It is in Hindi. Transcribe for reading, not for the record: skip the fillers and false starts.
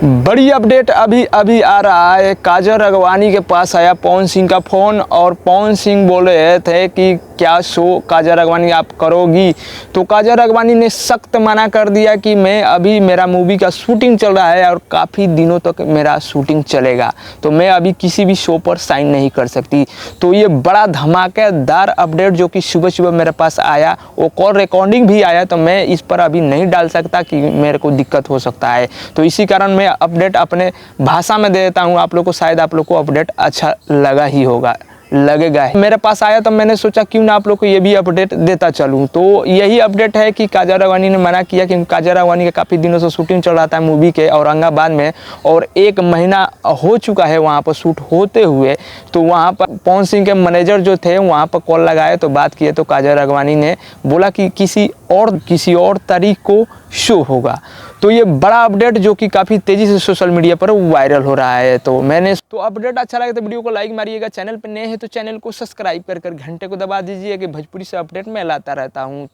बड़ी अपडेट अभी अभी आ रहा है। काजल राघवानी के पास आया पवन सिंह का फ़ोन और पवन सिंह बोले थे कि क्या शो काजल राघवानी आप करोगी, तो काजल राघवानी ने सख्त मना कर दिया कि मैं अभी मेरा मूवी का शूटिंग चल रहा है और काफ़ी दिनों तक मेरा शूटिंग चलेगा, तो मैं अभी किसी भी शो पर साइन नहीं कर सकती। तो ये बड़ा धमाकेदार अपडेट जो कि सुबह सुबह मेरे पास आया, वो कॉल रिकॉर्डिंग भी आया, तो मैं इस पर अभी नहीं डाल सकता कि मेरे को दिक्कत हो सकता है। तो इसी कारण मैं अपडेट अपने भाषा में दे देता हूँ आप लोग को, शायद आप लोग को अपडेट अच्छा लगा ही होगा, लगेगा। मेरे पास आया तो मैंने सोचा क्यों ना आप लोग को ये भी अपडेट देता चलूँ। तो यही अपडेट है कि काजल राघवानी ने मना किया, क्योंकि काजल राघवानी का काफ़ी दिनों से शूटिंग चल रहा था मूवी के औरंगाबाद में, और 1 महीना हो चुका है वहाँ पर शूट होते हुए। तो वहाँ पर पवन सिंह के मैनेजर जो थे वहाँ पर कॉल लगाए तो बात किए, तो काजल राघवानी ने बोला कि किसी और तारीख को शो होगा। तो ये बड़ा अपडेट जो कि काफ़ी तेज़ी से सोशल मीडिया पर वायरल हो रहा है। तो अपडेट अच्छा लगे तो वीडियो को लाइक मारिएगा, चैनल पर नए हैं तो चैनल को सब्सक्राइब कर घंटे को दबा दीजिए कि भोजपुरी से अपडेट मैं लाता रहता हूँ।